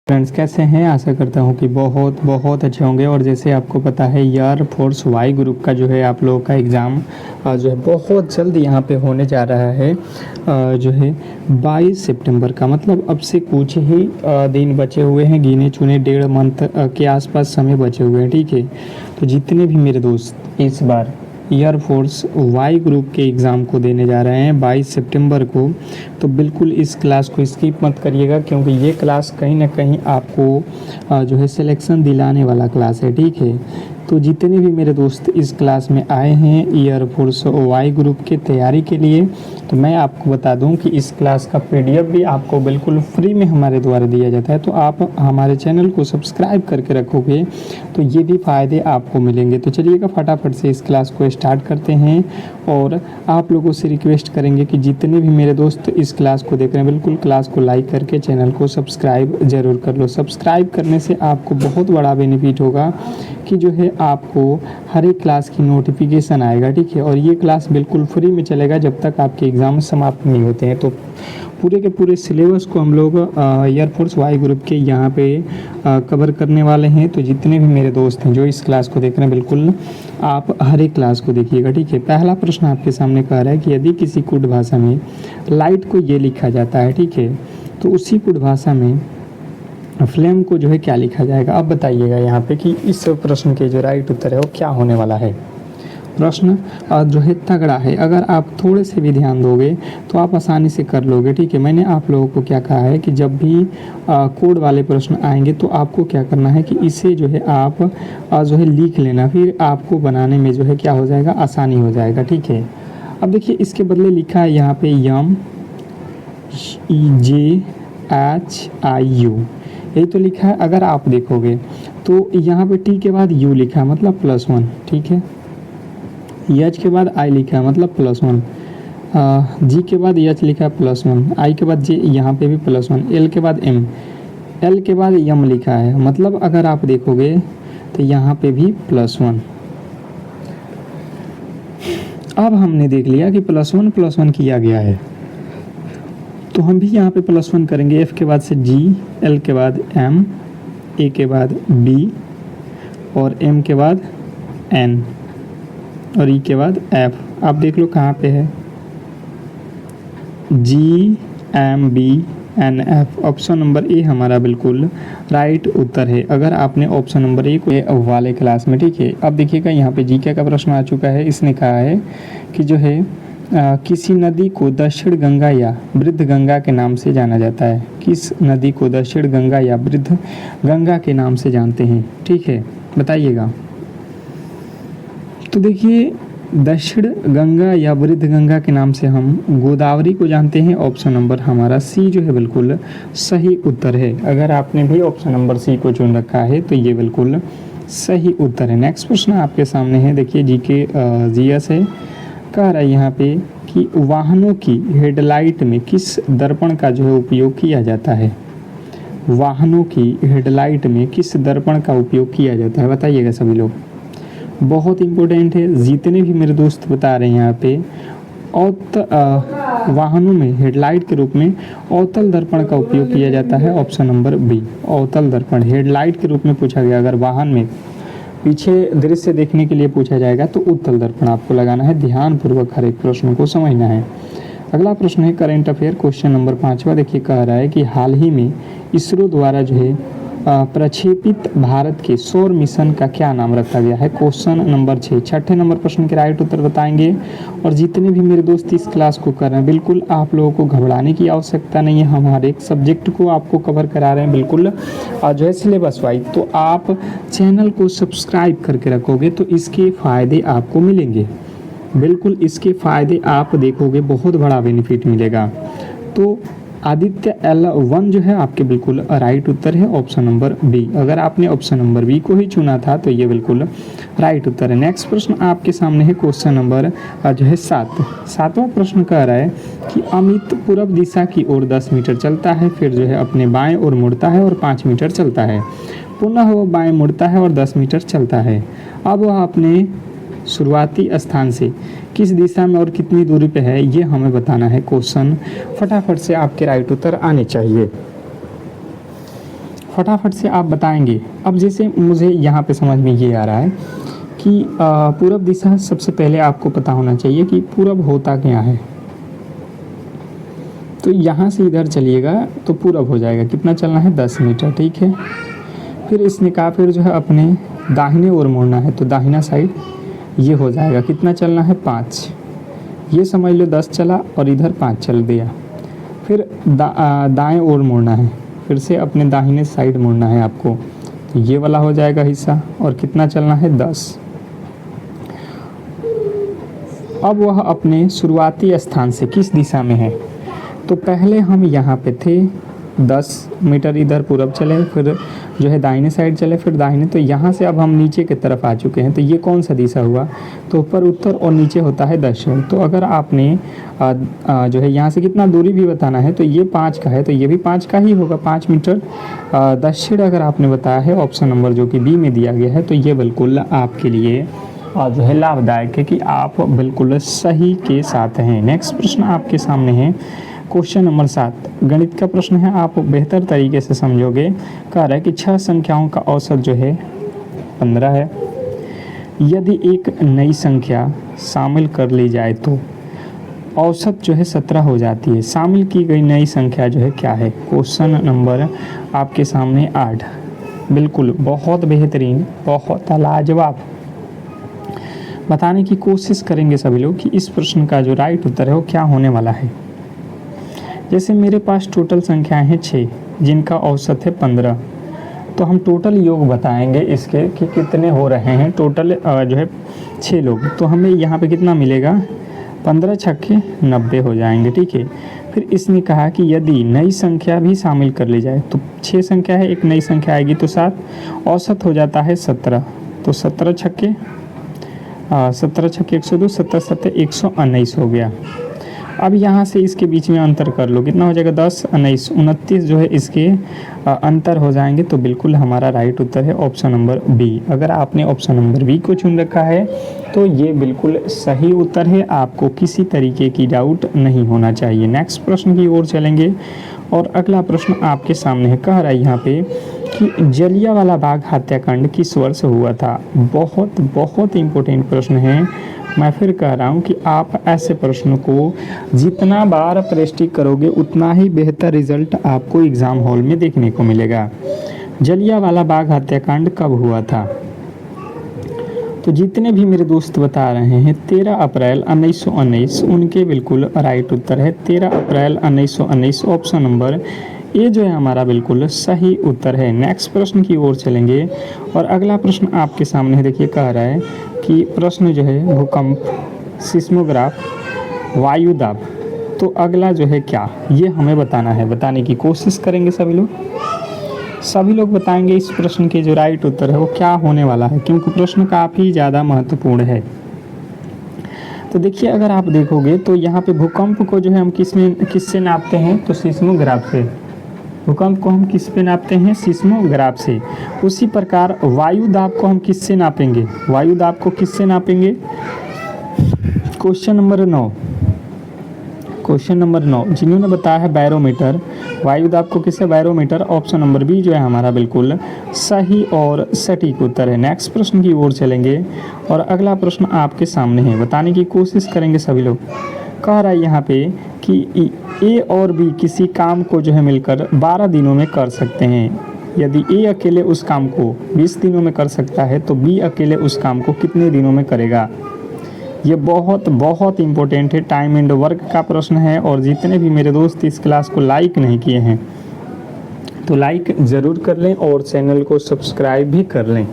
Friends कैसे हैं। आशा करता हूं कि बहुत बहुत अच्छे होंगे। और जैसे आपको पता है एयर फोर्स वाई ग्रुप का जो है आप लोगों का एग्ज़ाम जो है बहुत जल्द यहाँ पे होने जा रहा है। जो है 22 सितंबर का, मतलब अब से कुछ ही दिन बचे हुए हैं, गिने चुने 1.5 मंथ के आसपास समय बचे हुए हैं। ठीक है, तो जितने भी मेरे दोस्त इस बार एयरफोर्स वाई ग्रुप के एग्ज़ाम को देने जा रहे हैं 22 सितंबर को, तो बिल्कुल इस क्लास को स्किप मत करिएगा, क्योंकि ये क्लास कहीं ना कहीं आपको जो है सिलेक्शन दिलाने वाला क्लास है। ठीक है, तो जितने भी मेरे दोस्त इस क्लास में आए हैं एयरफोर्स वाई ग्रुप के तैयारी के लिए, तो मैं आपको बता दूं कि इस क्लास का पीडीएफ भी आपको बिल्कुल फ्री में हमारे द्वारा दिया जाता है। तो आप हमारे चैनल को सब्सक्राइब करके रखोगे तो ये भी फ़ायदे आपको मिलेंगे। तो चलिएगा फटाफट से इस क्लास को स्टार्ट करते हैं। और आप लोगों से रिक्वेस्ट करेंगे कि जितने भी मेरे दोस्त इस क्लास को देख रहे हैं, बिल्कुल क्लास को लाइक करके चैनल को सब्सक्राइब ज़रूर कर लो। सब्सक्राइब करने से आपको बहुत बड़ा बेनिफिट होगा कि जो है आपको हर एक क्लास की नोटिफिकेशन आएगा। ठीक है, और ये क्लास बिल्कुल फ्री में चलेगा जब तक आपके एग्ज़ाम समाप्त नहीं होते हैं। तो पूरे के पूरे सिलेबस को हम लोग एयरफोर्स वाई ग्रुप के यहाँ पे कवर करने वाले हैं। तो जितने भी मेरे दोस्त हैं जो इस क्लास को देख रहे हैं, बिल्कुल आप हर एक क्लास को देखिएगा। ठीक है, पहला प्रश्न आपके सामने कह रहा है कि यदि किसी कुट भाषा में लाइट को ये लिखा जाता है, ठीक है, तो उसी कुट भाषा में फ्लेम को जो है क्या लिखा जाएगा। अब बताइएगा यहाँ पे कि इस प्रश्न के जो राइट उत्तर है वो क्या होने वाला है। प्रश्न जो है तगड़ा है, अगर आप थोड़े से भी ध्यान दोगे तो आप आसानी से कर लोगे। ठीक है, मैंने आप लोगों को क्या कहा है कि जब भी कोड वाले प्रश्न आएंगे तो आपको क्या करना है कि इसे जो है आप जो है लिख लेना, फिर आपको बनाने में जो है क्या हो जाएगा, आसानी हो जाएगा। ठीक है, अब देखिए इसके बदले लिखा है यहाँ पे MJHIU, यही तो लिखा है। अगर आप देखोगे तो यहाँ पे टी के बाद यू लिखा है, मतलब +1। ठीक है, एच के बाद आई लिखा है, मतलब +1। जी के बाद एच लिखा है +1, आई के बाद जे, यहाँ पे भी +1, एल के बाद एम, एल के बाद यम लिखा है, मतलब अगर आप देखोगे तो यहाँ पे भी +1। अब हमने देख लिया कि +1 किया गया है, तो हम भी यहाँ पे +1 करेंगे। एफ के बाद से जी, एल के बाद एम, ए के बाद बी, और एम के बाद एन, और ई के बाद एफ। आप देख लो कहाँ पे है, GMBNF। ऑप्शन नंबर ए हमारा बिल्कुल राइट उत्तर है, अगर आपने ऑप्शन नंबर ए को वाले क्लास में। ठीक है, अब देखिएगा यहाँ पे जीके का प्रश्न आ चुका है। इसने कहा है कि जो है किसी नदी को दक्षिण गंगा या वृद्ध गंगा के नाम से जाना जाता है। किस नदी को दक्षिण गंगा या वृद्ध गंगा के नाम से जानते हैं। ठीक है, बताइएगा। तो देखिए दक्षिण गंगा या वृद्ध गंगा के नाम से हम गोदावरी को जानते हैं। ऑप्शन नंबर हमारा सी जो है बिल्कुल सही उत्तर है। अगर आपने भी ऑप्शन नंबर सी को चुन रखा है तो ये बिल्कुल सही उत्तर है। नेक्स्ट प्रश्न आपके सामने है, देखिए जीके जीएस है। कह रहा है यहाँ पे कि वाहनों की हेडलाइट में किस दर्पण का जो है उपयोग किया जाता है। वाहनों की हेडलाइट में किस दर्पण का उपयोग किया जाता है, बताइएगा सभी लोग। बहुत इम्पोर्टेंट है, जितने भी मेरे दोस्त बता रहे हैं यहाँ पे वाहनों में हेडलाइट के रूप में अवतल दर्पण का उपयोग किया जाता है। ऑप्शन नंबर बी, अवतल दर्पण हेडलाइट के रूप में पूछा गया। अगर वाहन में पीछे दृश्य देखने के लिए पूछा जाएगा तो उत्तल दर्पण आपको लगाना है। ध्यानपूर्वक हर एक प्रश्न को समझना है। अगला प्रश्न है करेंट अफेयर, क्वेश्चन नंबर 5वां। देखिए कह रहा है कि हाल ही में इसरो द्वारा जो है प्रक्षेपित भारत के सौर मिशन का क्या नाम रखा गया है। क्वेश्चन नंबर 6, छठे नंबर प्रश्न के राइट उत्तर बताएंगे। और जितने भी मेरे दोस्त इस क्लास को कर रहे हैं, बिल्कुल आप लोगों को घबराने की आवश्यकता नहीं है। हम हर एक सब्जेक्ट को आपको कवर करा रहे हैं बिल्कुल जो है सिलेबस वाइज। तो आप चैनल को सब्सक्राइब करके रखोगे तो इसके फ़ायदे आपको मिलेंगे, बिल्कुल इसके फ़ायदे आप देखोगे, बहुत बड़ा बेनिफिट मिलेगा। तो आदित्य L1 जो है आपके बिल्कुल राइट उत्तर है, ऑप्शन नंबर बी। अगर आपने ऑप्शन नंबर बी को ही चुना था तो ये बिल्कुल राइट उत्तर है। नेक्स्ट प्रश्न आपके सामने है क्वेश्चन नंबर जो है 7वां प्रश्न कह रहा है कि अमित पूर्व दिशा की ओर 10 मीटर चलता है, फिर जो है अपने बाएं ओर मुड़ता है और 5 मीटर चलता है। पुनः वह बाएं मुड़ता है और 10 मीटर चलता है। अब वह अपने शुरुआती स्थान से किस दिशा में और कितनी दूरी पे है, ये हमें बताना है। क्वेश्चन फटाफट से आपके राइट उत्तर आने चाहिए। फटाफट से आप बताएंगे। अब जैसे मुझे यहाँ पे समझ में ये आ रहा है कि पूरब दिशा सबसे पहले आपको पता होना चाहिए कि पूरब होता क्या है। तो यहाँ से इधर चलिएगा तो पूरब हो जाएगा, कितना चलना है 10 मीटर, ठीक है। फिर इसने कहा फिर जो है अपने दाहिने ओर मुड़ना है, तो दाहिना साइड ये हो जाएगा, कितना चलना है 5, ये समझ लो 10 चला और इधर 5 चल दिया। फिर दाएं ओर मुड़ना है, फिर से अपने दाहिने साइड मुड़ना है आपको, तो ये वाला हो जाएगा हिस्सा, और कितना चलना है 10। अब वह अपने शुरुआती स्थान से किस दिशा में है, तो पहले हम यहाँ पे थे, 10 मीटर इधर पूरब चले, फिर जो है दाहिने साइड चले, फिर दाहिने, तो यहाँ से अब हम नीचे की तरफ आ चुके हैं। तो ये कौन सा दिशा हुआ, तो ऊपर उत्तर और नीचे होता है दक्षिण। तो अगर आपने जो है यहाँ से कितना दूरी भी बताना है, तो ये 5 का है, तो ये भी 5 का ही होगा, 5 मीटर दक्षिण अगर आपने बताया है, ऑप्शन नंबर जो कि बी में दिया गया है, तो ये बिल्कुल आपके लिए जो है लाभदायक है कि आप बिल्कुल सही के साथ हैं। नेक्स्ट प्रश्न आपके सामने है, क्वेश्चन नंबर 7 गणित का प्रश्न है, आप बेहतर तरीके से समझोगे। कह रहा है कि 6 संख्याओं का औसत जो है 15 है, यदि एक नई संख्या शामिल कर ली जाए तो औसत जो है 17 हो जाती है। शामिल की गई नई संख्या जो है क्या है। क्वेश्चन नंबर आपके सामने 8, बिल्कुल बहुत बेहतरीन, बहुत लाजवाब। बताने की कोशिश करेंगे सभी लोग कि इस प्रश्न का जो राइट उत्तर है वो क्या होने वाला है। जैसे मेरे पास टोटल संख्याएं हैं 6 जिनका औसत है 15, तो हम टोटल योग बताएंगे इसके कि कितने हो रहे हैं। टोटल जो है 6 लोग, तो हमें यहाँ पे कितना मिलेगा, 15 छक्के 90 हो जाएंगे, ठीक है। फिर इसने कहा कि यदि नई संख्या भी शामिल कर ली जाए, तो 6 संख्या है, एक नई संख्या आएगी तो 7, औसत हो जाता है 17, तो 17 छक्के 102, 17 7 119 हो गया। अब यहाँ से इसके बीच में अंतर कर लो, कितना हो जाएगा 10 19 29 जो है इसके अंतर हो जाएंगे। तो बिल्कुल हमारा राइट उत्तर है ऑप्शन नंबर बी। अगर आपने ऑप्शन नंबर बी को चुन रखा है तो ये बिल्कुल सही उत्तर है, आपको किसी तरीके की डाउट नहीं होना चाहिए। नेक्स्ट प्रश्न की ओर चलेंगे और अगला प्रश्न आपके सामने है। कह रहा है यहाँ पे कि जलियांवाला बाग हत्याकांड किस वर्ष हुआ था। बहुत बहुत इम्पोर्टेंट प्रश्न है। मैं फिर कह रहा हूँ कि आप ऐसे प्रश्नों को जितना बार प्रैक्टिस करोगे उतना ही बेहतर रिजल्ट आपको एग्ज़ाम हॉल में देखने को मिलेगा। जलियांवाला बाग हत्याकांड कब हुआ था, तो जितने भी मेरे दोस्त बता रहे हैं 13 अप्रैल 1919 उनके बिल्कुल राइट उत्तर है। 13 अप्रैल 1919 ऑप्शन नंबर ये जो है हमारा बिल्कुल सही उत्तर है। नेक्स्ट प्रश्न की ओर चलेंगे और अगला प्रश्न आपके सामने है। देखिए कह रहा है कि प्रश्न जो है भूकंप, सिस्मोग्राफ, वायुदाब, तो अगला जो है क्या, ये हमें बताना है। बताने की कोशिश करेंगे सभी लोग बताएंगे इस प्रश्न के जो राइट उत्तर है वो क्या होने वाला है, क्योंकि प्रश्न काफ़ी ज़्यादा महत्वपूर्ण है। तो देखिए अगर आप देखोगे तो यहाँ पे भूकंप को जो है हम किससे नापते हैं, तो सिस्मोग्राफ से। भूकंप को हम किस पे नापते हैं, सिस्मोग्राफ से। उसी प्रकार वायुदाब को हम किससे नापेंगे, वायुदाब को किससे नापेंगे। क्वेश्चन नंबर 9 जिन्होंने बताया है बैरोमीटर, वायुदाब को किससे, बैरोमीटर। ऑप्शन नंबर बी जो है हमारा बिल्कुल सही और सटीक उत्तर है। नेक्स्ट प्रश्न की ओर चलेंगे और अगला प्रश्न आपके सामने है। बताने की कोशिश करेंगे सभी लोग। कह रहा है यहाँ पे कि ए और बी किसी काम को जो है मिलकर 12 दिनों में कर सकते हैं। यदि ए अकेले उस काम को 20 दिनों में कर सकता है तो बी अकेले उस काम को कितने दिनों में करेगा। ये बहुत बहुत इम्पोर्टेंट है, टाइम एंड वर्क का प्रश्न है। और जितने भी मेरे दोस्त इस क्लास को लाइक नहीं किए हैं तो लाइक ज़रूर कर लें और चैनल को सब्सक्राइब भी कर लें,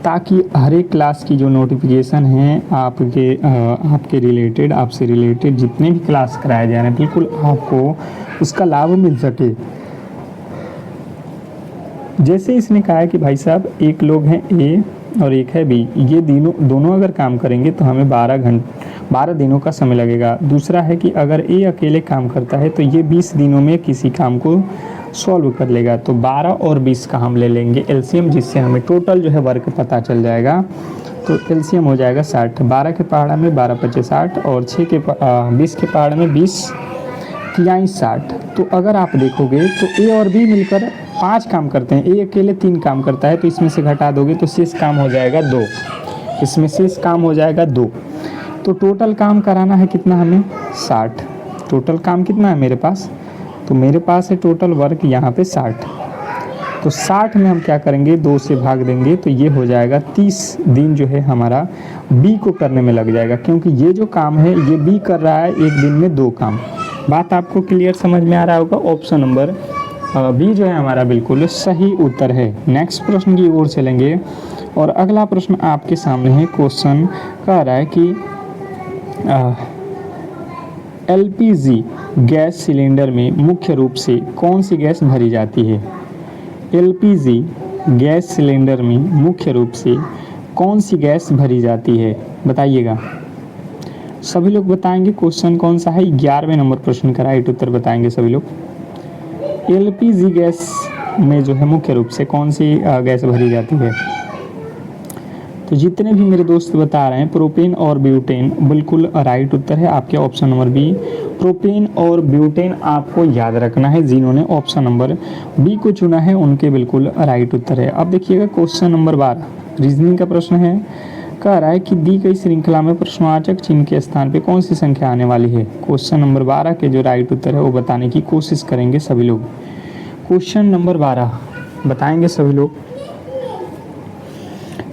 ताकि हर एक क्लास की जो नोटिफिकेशन है आपके रिलेटेड, आपसे रिलेटेड जितने भी क्लास कराए जा रहे हैं बिल्कुल आपको उसका लाभ मिल सके। जैसे इसने कहा है कि भाई साहब एक लोग हैं ए और एक है बी, ये दोनों अगर काम करेंगे तो हमें 12 दिनों का समय लगेगा। दूसरा है कि अगर ए अकेले काम करता है तो ये 20 दिनों में किसी काम को सॉल्व कर लेगा। तो 12 और 20 का हम ले लेंगे एलसीएम, जिससे हमें टोटल जो है वर्क पता चल जाएगा। तो एलसीएम हो जाएगा 60। 12 के पहाड़ा में 12 पचे 60 और 20 के पहाड़ में 20 तिहाई 60। तो अगर आप देखोगे तो ए और बी मिलकर 5 काम करते हैं, ये अकेले 3 काम करता है, तो इसमें से घटा दोगे तो शेष काम हो जाएगा 2, इसमें शेष काम हो जाएगा 2। तो टोटल काम कराना है कितना हमें 60। टोटल काम कितना है मेरे पास, तो मेरे पास है टोटल वर्क यहाँ पे 60। तो 60 में हम क्या करेंगे 2 से भाग देंगे, तो ये हो जाएगा 30 दिन जो है हमारा बी को करने में लग जाएगा, क्योंकि ये जो काम है ये बी कर रहा है एक दिन में 2 काम। बात आपको क्लियर समझ में आ रहा होगा। ऑप्शन नंबर बी जो है हमारा बिल्कुल सही उत्तर है। नेक्स्ट प्रश्न की ओर चलेंगे और अगला प्रश्न आपके सामने है। क्वेश्चन कह रहा है कि एलपीजी गैस सिलेंडर में मुख्य रूप से कौन सी गैस भरी जाती है। एलपीजी गैस सिलेंडर में मुख्य रूप से कौन सी गैस भरी जाती है, बताइएगा। सभी लोग बताएंगे क्वेश्चन कौन सा है। 11वें नंबर प्रश्न का राइट उत्तर बताएंगे सभी लोग। एलपीजी गैस में जो है मुख्य रूप से कौन सी गैस भरी जाती है। तो जितने भी मेरे दोस्त बता रहे हैं प्रोपेन और ब्यूटेन, बिल्कुल राइट उत्तर है आपके ऑप्शन नंबर बी। प्रोपेन और ब्यूटेन आपको याद रखना है। जिन्होंने ऑप्शन नंबर बी को चुना है उनके बिल्कुल राइट उत्तर है। अब देखिएगा क्वेश्चन नंबर 12 रीजनिंग का प्रश्न है। कह रहा है कि दी गई श्रृंखला में प्रश्नवाचक चिन्ह के स्थान पे कौन सी संख्या आने वाली है। क्वेश्चन नंबर 12 के जो राइट उत्तर है वो बताने की कोशिश करेंगे सभी लोग। क्वेश्चन नंबर 12 बताएंगे सभी लोग।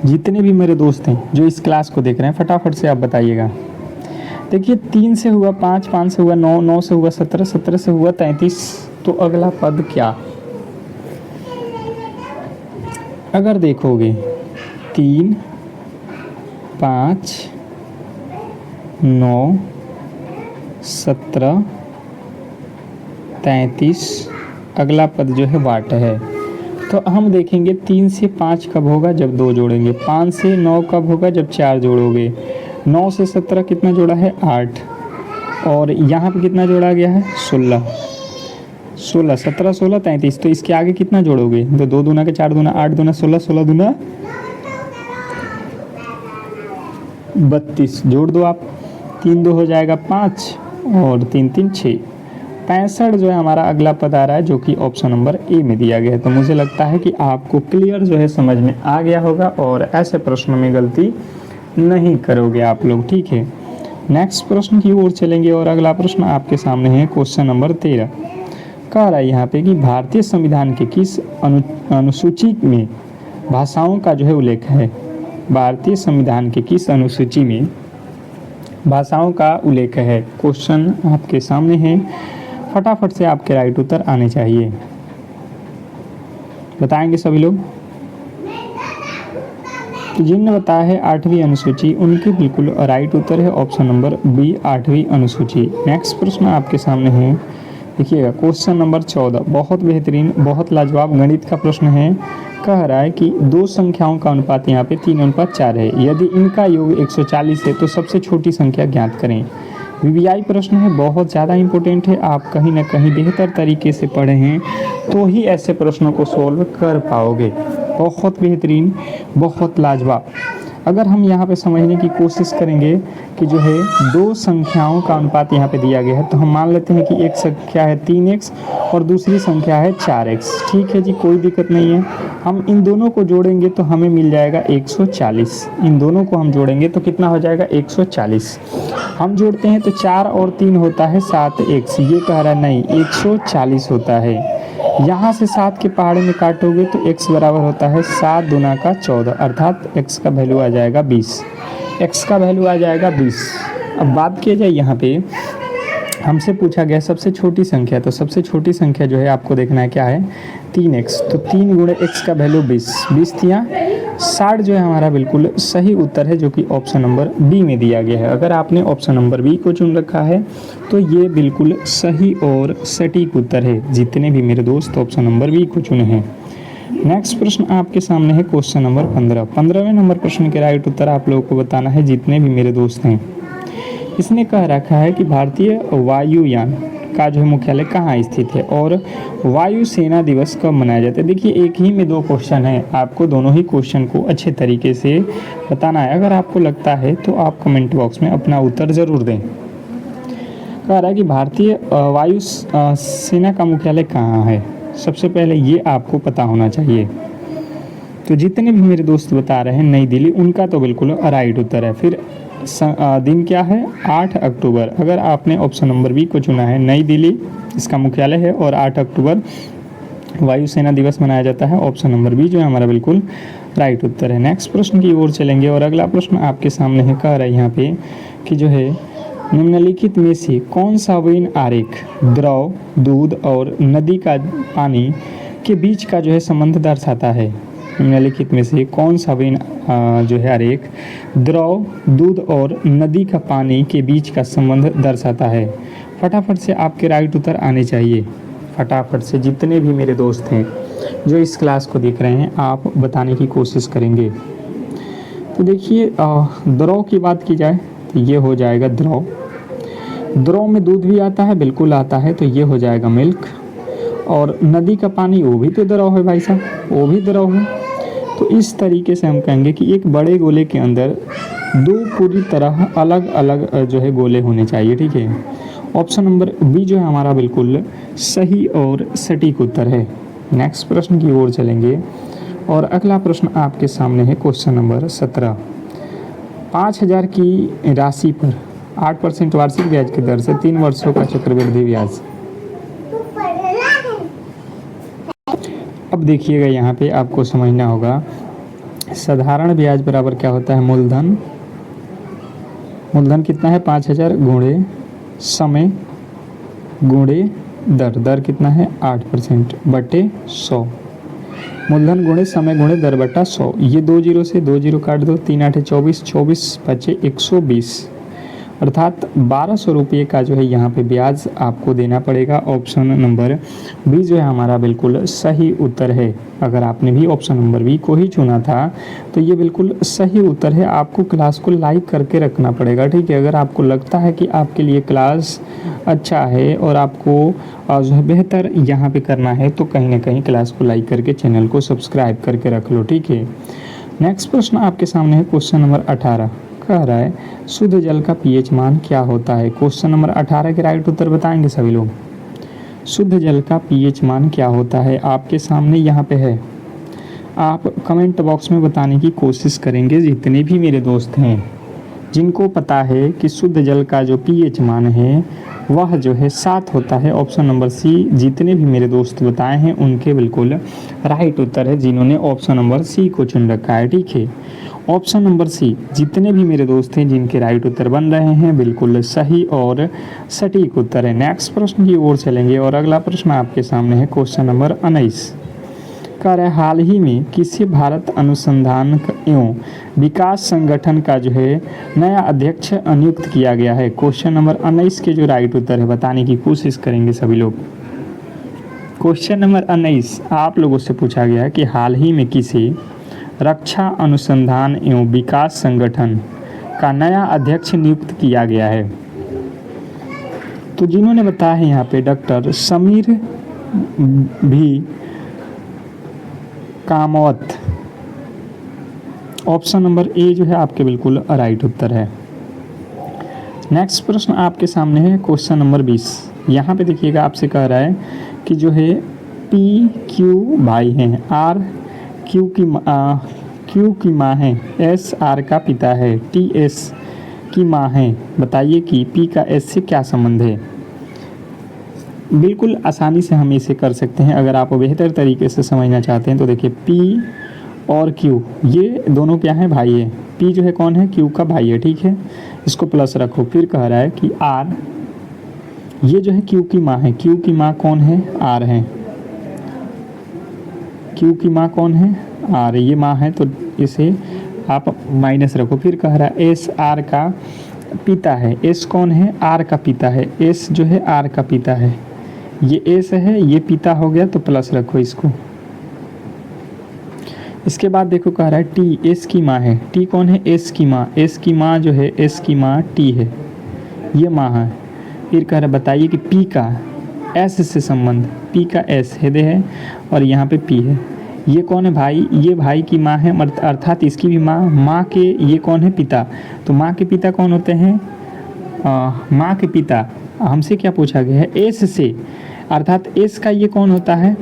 जितने भी मेरे दोस्त हैं जो इस क्लास को देख रहे हैं फटाफट से आप बताइएगा। देखिए 3 से हुआ 5, 5 से हुआ 9, 9 से हुआ 17, 17 से हुआ 33। तो अगला पद क्या, अगर देखोगे 3, 5, 9, 17, 33, अगला पद जो है वाट है। तो हम देखेंगे 3 से 5 कब होगा जब 2 जोड़ेंगे, 5 से 9 कब होगा जब 4 जोड़ोगे, 9 से 17 कितना जोड़ा है 8, और यहाँ पे कितना जोड़ा गया है 16, 16, 17, 16, 33। तो इसके आगे कितना जोड़ोगे, तो 2 दूना के 4 दूना 8 दूना 16, 16 दूना 32, जोड़ दो आप, 3 2 हो जाएगा 5 और 3 3 6, 65 जो है हमारा अगला पद आ रहा है, जो कि ऑप्शन नंबर ए में दिया गया है। तो मुझे लगता है कि आपको क्लियर जो है समझ में आ गया होगा और ऐसे प्रश्नों में गलती नहीं करोगे आप लोग, ठीक है। नेक्स्ट प्रश्न की ओर चलेंगे और अगला प्रश्न आपके सामने है। क्वेश्चन नंबर 13 कह रहा है यहाँ पे कि भारतीय संविधान के किस अनुसूची में भाषाओं का जो है उल्लेख है। भारतीय संविधान के किस अनुसूची में भाषाओं का उल्लेख है। क्वेश्चन आपके सामने है, फटाफट से आपके राइट उत्तर आने चाहिए, बताएंगे सभी लोग। तो जिनने बताया है 8वीं अनुसूची उनके बिल्कुल राइट उत्तर है ऑप्शन नंबर बी 8वीं अनुसूची। नेक्स्ट प्रश्न आपके सामने है, देखिएगा क्वेश्चन नंबर 14 बहुत बेहतरीन बहुत लाजवाब गणित का प्रश्न है। कह रहा है कि 2 संख्याओं का अनुपात यहाँ पे 3:4 है, यदि इनका योग 140 है तो सबसे छोटी संख्या ज्ञात करें। वीवीआई प्रश्न है, बहुत ज़्यादा इंपॉर्टेंट है। आप कहीं ना कहीं बेहतर तरीके से पढ़े हैं तो ही ऐसे प्रश्नों को सॉल्व कर पाओगे। बहुत बेहतरीन बहुत लाजवाब। अगर हम यहाँ पे समझने की कोशिश करेंगे कि जो है 2 संख्याओं का अनुपात यहाँ पे दिया गया है, तो हम मान लेते हैं कि एक संख्या है 3x और दूसरी संख्या है 4x। ठीक है जी, कोई दिक्कत नहीं है। हम इन दोनों को जोड़ेंगे तो हमें मिल जाएगा 140। इन दोनों को हम जोड़ेंगे तो कितना हो जाएगा 140। हम जोड़ते हैं तो 4 और 3 होता है 7x। ये कह रहा है नहीं 140 होता है। यहाँ से 7 के पहाड़े में काटोगे तो x बराबर होता है 7 दूना का 14, अर्थात x का वैल्यू आ जाएगा 20। x का वैल्यू आ जाएगा 20। अब बात किया जाए यहाँ पे हमसे पूछा गया सबसे छोटी संख्या, तो सबसे छोटी संख्या जो है आपको देखना है क्या है 3x। तो 3 गुणे x का वैल्यू 20, 20 तिया 60 जो है हमारा बिल्कुल सही उत्तर है, जो कि ऑप्शन नंबर बी में दिया गया है। अगर आपने ऑप्शन नंबर बी को चुन रखा है तो ये बिल्कुल सही और सटीक उत्तर है। जितने भी मेरे दोस्त ऑप्शन नंबर बी को चुने हैं। नेक्स्ट प्रश्न आपके सामने है क्वेश्चन नंबर 15। 15वें नंबर प्रश्न के राइट उत्तर आप लोगों को बताना है, जितने भी मेरे दोस्त हैं। इसने कह रखा है कि भारतीय वायुयान का जो है मुख्यालय कहाँ स्थित है और वायु सेना दिवस कब मनाया जाता है। देखिए एक ही में 2 क्वेश्चन है, आपको दोनों ही क्वेश्चन को अच्छे तरीके से बताना है। अगर आपको लगता है तो आप कमेंट बॉक्स में अपना उत्तर ज़रूर दें। कह रहा है कि भारतीय वायु सेना का मुख्यालय कहाँ है। सबसे पहले ये आपको पता होना चाहिए। तो जितने भी मेरे दोस्त बता रहे हैं नई दिल्ली, उनका तो बिल्कुल राइट उत्तर है। फिर दिन क्या है? 8 अक्टूबर। अगर आपने ऑप्शन नंबर बी को चुना है, नई दिल्ली इसका मुख्यालय है और 8 अक्टूबर वायुसेना दिवस मनाया जाता है। ऑप्शन नंबर बी जो है हमारा बिल्कुल राइट उत्तर है। नेक्स्ट प्रश्न की ओर चलेंगे और अगला प्रश्न आपके सामने है, कह रहा है यहाँ पे कि जो है निम्नलिखित में से कौन सा वेन आरेख द्रव, दूध और नदी का पानी के बीच का जो है संबंध दर्शाता है? निम्नलिखित में से कौन सा वेन जो है आरेख द्रव, दूध और नदी का पानी के बीच का संबंध दर्शाता है? फटाफट से आपके राइट उत्तर आने चाहिए। फटाफट से जितने भी मेरे दोस्त हैं जो इस क्लास को देख रहे हैं, आप बताने की कोशिश करेंगे। तो देखिए, द्रव की बात की जाए तो ये हो जाएगा द्रव। द्रव में दूध भी आता है, बिल्कुल आता है, तो ये हो जाएगा मिल्क। और नदी का पानी वो भी तो द्रव है भाई साहब, वो भी द्रव है। तो इस तरीके से हम कहेंगे कि एक बड़े गोले के अंदर दो पूरी तरह अलग अलग जो है गोले होने चाहिए, ठीक है। ऑप्शन नंबर बी जो है हमारा बिल्कुल सही और सटीक उत्तर है। नेक्स्ट प्रश्न की ओर चलेंगे और अगला प्रश्न आपके सामने है, क्वेश्चन नंबर 17। 5,000 की राशि पर 8% वार्षिक ब्याज की दर से 3 वर्षों का चक्रवृद्धि ब्याज। अब देखिएगा, यहाँ पे आपको समझना होगा, साधारण ब्याज बराबर क्या होता है? मूलधन। मूलधन कितना है? 5,000 गुणे समय गुणे दर। दर कितना है? 8% बटे 100। मूलधन गुणे समय गुणे दर बटा 100। ये 2 जीरो से 2 जीरो काट दो, 3 8 24, 24 बचे 120, अर्थात 1200 रुपये का जो है यहाँ पे ब्याज आपको देना पड़ेगा। ऑप्शन नंबर बी जो है हमारा बिल्कुल सही उत्तर है। अगर आपने भी ऑप्शन नंबर बी को ही चुना था तो ये बिल्कुल सही उत्तर है। आपको क्लास को लाइक करके रखना पड़ेगा, ठीक है। अगर आपको लगता है कि आपके लिए क्लास अच्छा है और आपको जो है बेहतर यहाँ पे करना है, तो कहीं ना कहीं क्लास को लाइक करके चैनल को सब्सक्राइब करके रख लो, ठीक है। नेक्स्ट प्रश्न आपके सामने है, क्वेश्चन नंबर 18। कह रहा है शुद्ध जल का पीएच मान क्या होता है? क्वेश्चन नंबर 18 के राइट उत्तर बताएंगे सभी लोग। शुद्ध जल का पीएच मान क्या होता है? आपके सामने यहाँ पे है, आप कमेंट बॉक्स में बताने की कोशिश करेंगे। जितने भी मेरे दोस्त हैं जिनको पता है कि शुद्ध जल का जो पीएच मान है वह जो है 7 होता है। ऑप्शन नंबर सी जितने भी मेरे दोस्त बताए हैं उनके बिल्कुल राइट उत्तर है, जिन्होंने ऑप्शन नंबर सी को चुन रखा है, ठीक है। ऑप्शन नंबर सी जितने भी मेरे दोस्त हैं जिनके राइट उत्तर बन रहे हैं, बिल्कुल सही और सटीक उत्तर है। नेक्स्ट प्रश्न की ओर चलेंगे और अगला प्रश्न आपके सामने है, क्वेश्चन नंबर 19। कह रहा है हाल ही में किसी भारत अनुसंधान एवं विकास संगठन का जो है नया अध्यक्ष नियुक्त किया गया है? क्वेश्चन नंबर 19 के जो राइट उत्तर है बताने की कोशिश करेंगे सभी लोग। क्वेश्चन नंबर 19 आप लोगों से पूछा गया है कि हाल ही में किसी रक्षा अनुसंधान एवं विकास संगठन का नया अध्यक्ष नियुक्त किया गया है। तो जिन्होंने बताया है यहाँ पे डॉक्टर समीर भी कामवत। ऑप्शन नंबर ए जो है आपके बिल्कुल राइट उत्तर है। नेक्स्ट प्रश्न आपके सामने है, क्वेश्चन नंबर 20। यहाँ पे देखिएगा, आपसे कह रहा है कि जो है पी क्यू भाई हैं, आर क्यू की माँ है, एस आर का पिता है, टी एस की माँ है। बताइए कि पी का एस से क्या संबंध है? बिल्कुल आसानी से हम इसे कर सकते हैं। अगर आप बेहतर तरीके से समझना चाहते हैं तो देखिए, पी और क्यू ये दोनों क्या हैं? भाई है। पी जो है कौन है? क्यू का भाई है, ठीक है। इसको प्लस रखो। फिर कह रहा है कि आर ये जो है क्यू की माँ है। क्यू की माँ कौन है? आर है। क्यू की माँ कौन है? आर। ये माँ है तो इसे आप माइनस रखो। फिर कह रहा है एस आर का पिता है। एस कौन है? आर का पिता है। एस जो है आर का पिता है। ये एस है, ये पिता हो गया तो प्लस रखो इसको। इसके बाद देखो कह रहा है टी एस की माँ है। टी कौन है? एस की माँ। एस की माँ जो है, एस की माँ टी है, ये माँ है। फिर कह रहा है बताइए कि पी का एस से संबंध। पी का एस हेदे है और यहाँ पे पी है। ये कौन है भाई? ये भाई की माँ है, अर्थात इसकी भी माँ। माँ के ये कौन है? पिता। तो माँ के पिता कौन होते हैं? माँ के पिता। हमसे क्या पूछा गया है? एस से, अर्थात एस का ये कौन होता है?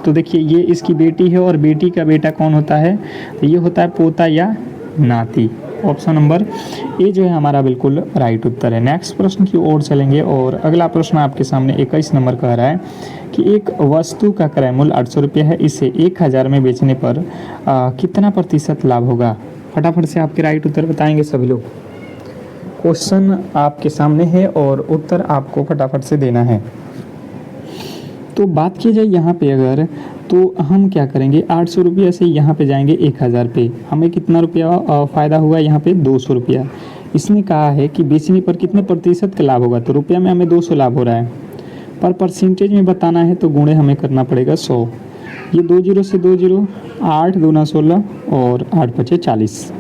तो देखिए ये इसकी बेटी है और बेटी का बेटा कौन होता है, तो ये होता है पोता या नाती। ऑप्शन नंबर ए जो है हमारा बिल्कुल राइट उत्तर है। नेक्स्ट प्रश्न की ओर चलेंगे और अगला प्रश्न आपके सामने 21 नंबर कह रहा है कि एक वस्तु का क्रय मूल्य 800 रुपये है, इसे 1000 में बेचने पर कितना प्रतिशत लाभ होगा। फटाफट से आपके राइट उत्तर बताएंगे सभी लोग। क्वेश्चन आपके सामने है और उत्तर आपको फटाफट से देना है। तो बात की जाए यहाँ पे अगर, तो हम क्या करेंगे, 800 रुपया से यहाँ पे जाएंगे 1000 पे, हमें कितना रुपया फ़ायदा हुआ यहाँ पे 200 रुपया। इसने कहा है कि बेचने पर कितने प्रतिशत का लाभ होगा, तो रुपया में हमें 200 लाभ हो रहा है, पर परसेंटेज में बताना है तो गुणे हमें करना पड़ेगा 100। ये 2 जीरो से 2 जीरो, 8 दूना 16 और 8 पचे 40।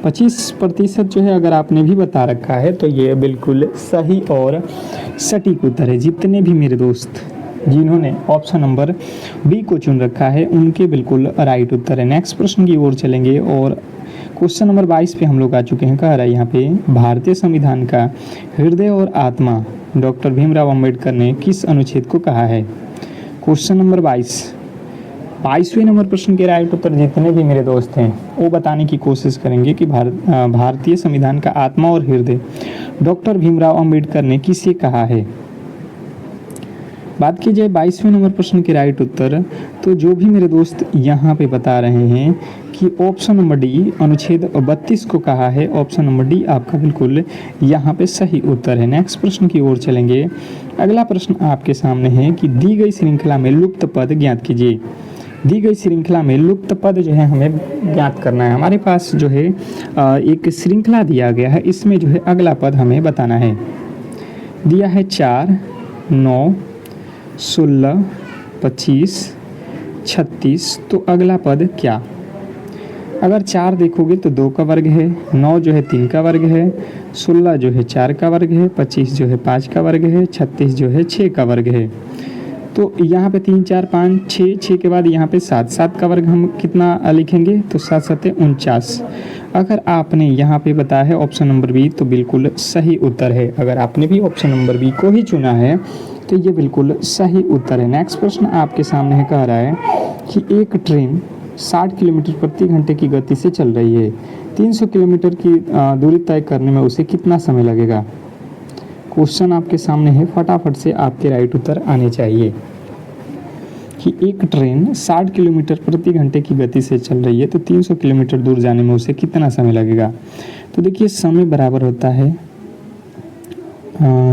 25% जो है अगर आपने भी बता रखा है तो ये बिल्कुल सही और सटीक उत्तर है। जितने भी मेरे दोस्त जिन्होंने ऑप्शन नंबर बी को चुन रखा है उनके बिल्कुल राइट उत्तर है। नेक्स्ट प्रश्न की ओर चलेंगे और क्वेश्चन नंबर 22 पे हम लोग आ चुके हैं। कह रहा है यहाँ पे भारतीय संविधान का हृदय और आत्मा डॉक्टर भीमराव अंबेडकर ने किस अनुच्छेद को कहा है। क्वेश्चन नंबर 22वें नंबर प्रश्न के राइट उत्तर जितने भी मेरे दोस्त हैं वो बताने की कोशिश करेंगे कि भारतीय संविधान का आत्मा और हृदय डॉक्टर भीमराव अंबेडकर ने किसे कहा है। बात की जाए 22वें नंबर प्रश्न के राइट उत्तर, तो जो भी मेरे दोस्त यहाँ पे बता रहे हैं कि ऑप्शन नंबर डी अनुच्छेद 32 को कहा है, ऑप्शन नंबर डी आपका बिल्कुल यहाँ पे सही उत्तर है। नेक्स्ट प्रश्न की ओर चलेंगे। अगला प्रश्न आपके सामने है कि दी गई श्रृंखला में लुप्त पद ज्ञात कीजिए। दी गई श्रृंखला में लुप्त पद जो है हमें ज्ञात करना है। हमारे पास जो है एक श्रृंखला दिया गया है, इसमें जो है अगला पद हमें बताना है। दिया है 4, 9, 16, 25, 36, तो अगला पद क्या। अगर 4 देखोगे तो 2 का वर्ग है, 9 जो है 3 का वर्ग है, 16 जो है 4 का वर्ग है, 25 जो है 5 का वर्ग है, 36 जो है 6 का वर्ग है। तो यहाँ पे 3, 4, 5, 6, 6 के बाद यहाँ पे 7, 7 का वर्ग हम कितना लिखेंगे, तो 7 7 49। अगर आपने यहाँ पे बताया है ऑप्शन नंबर बी तो बिल्कुल सही उत्तर है। अगर आपने भी ऑप्शन नंबर बी को ही चुना है तो ये बिल्कुल सही उत्तर है। नेक्स्ट प्रश्न आपके सामने है, कह रहा है कि एक ट्रेन 60 किलोमीटर प्रति घंटे की गति से चल रही है, 300 किलोमीटर की दूरी तय करने में उसे कितना समय लगेगा। क्वेश्चन आपके सामने है, फटाफट से आपके राइट उत्तर आने चाहिए कि एक ट्रेन 60 किलोमीटर प्रति घंटे की गति से चल रही है तो 300 किलोमीटर दूर जाने में उसे कितना समय लगेगा। तो देखिए समय बराबर होता है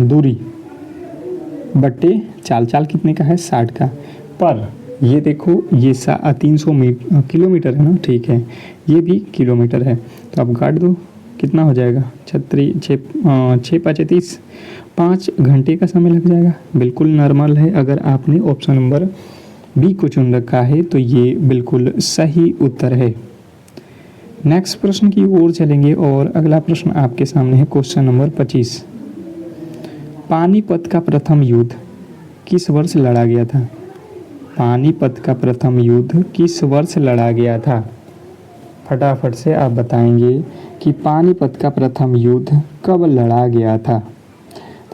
दूरी बट्टे चाल कितने का है 60 का, पर ये देखो ये 300 किलोमीटर है ना, ठीक है, ये भी किलोमीटर है तो आप काट दो, कितना हो जाएगा 6 5 30, 5 घंटे का समय लग जाएगा। बिल्कुल नॉर्मल है। अगर आपने ऑप्शन नंबर बी को चुन रखा है तो ये बिल्कुल सही उत्तर है। नेक्स्ट प्रश्न की ओर चलेंगे और अगला प्रश्न आपके सामने है क्वेश्चन नंबर 25। पानीपत का प्रथम युद्ध किस वर्ष लड़ा गया था। पानीपत का प्रथम युद्ध किस वर्ष लड़ा गया था। फटाफट से आप बताएंगे कि पानीपत का प्रथम युद्ध कब लड़ा गया था।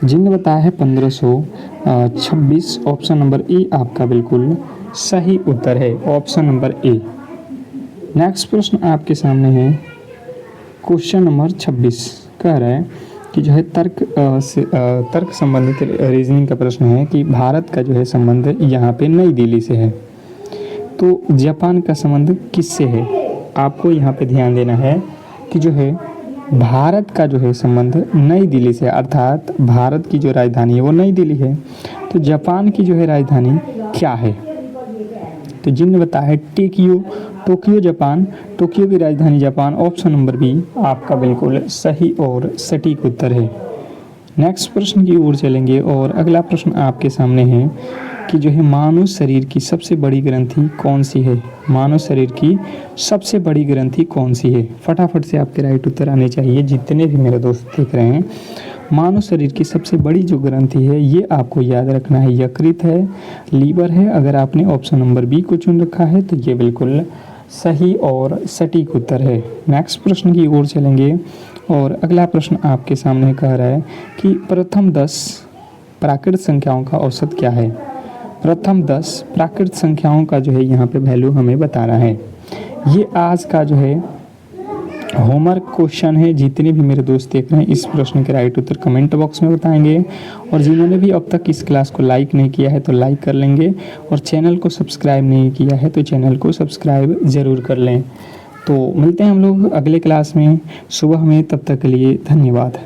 तो जिन्होंने बताया है 1526, ऑप्शन नंबर ए आपका बिल्कुल सही उत्तर है, ऑप्शन नंबर ए। नेक्स्ट प्रश्न आपके सामने है क्वेश्चन नंबर 26, कह रहा है कि जो है तर्क संबंधित रीजनिंग का प्रश्न है कि भारत का जो है संबंध यहाँ पे नई दिल्ली से है, तो जापान का संबंध किससे है। आपको यहाँ पे ध्यान देना है कि जो है भारत का जो है संबंध नई दिल्ली से, अर्थात भारत की जो राजधानी है वो नई दिल्ली है, तो जापान की जो है राजधानी क्या है। तो जिन्होंने बताया है टोक्यो जापान, टोक्यो की राजधानी जापान, ऑप्शन नंबर बी आपका बिल्कुल सही और सटीक उत्तर है। नेक्स्ट प्रश्न की ओर चलेंगे और अगला प्रश्न आपके सामने है कि जो है मानव शरीर की सबसे बड़ी ग्रंथि कौन सी है। मानव शरीर की सबसे बड़ी ग्रंथि कौन सी है। फटाफट से आपके राइट उत्तर आने चाहिए। जितने भी मेरे दोस्त देख रहे हैं, मानव शरीर की सबसे बड़ी जो ग्रंथि है ये आपको याद रखना है, यकृत है, लीवर है। अगर आपने ऑप्शन नंबर बी को चुन रखा है तो ये बिल्कुल सही और सटीक उत्तर है। नेक्स्ट प्रश्न की ओर चलेंगे और अगला प्रश्न आपके सामने कह रहा है कि प्रथम 10 प्राकृत संख्याओं का औसत क्या है। प्रथम 10 प्राकृत संख्याओं का जो है यहाँ पे वैल्यू हमें बता रहा है। ये आज का जो है होमवर्क क्वेश्चन है। जितने भी मेरे दोस्त देख रहे हैं इस प्रश्न के राइट उत्तर कमेंट बॉक्स में बताएंगे, और जिन्होंने भी अब तक इस क्लास को लाइक नहीं किया है तो लाइक कर लेंगे, और चैनल को सब्सक्राइब नहीं किया है तो चैनल को सब्सक्राइब ज़रूर कर लें। तो मिलते हैं हम लोग अगले क्लास में सुबह में, तब तक के लिए धन्यवाद।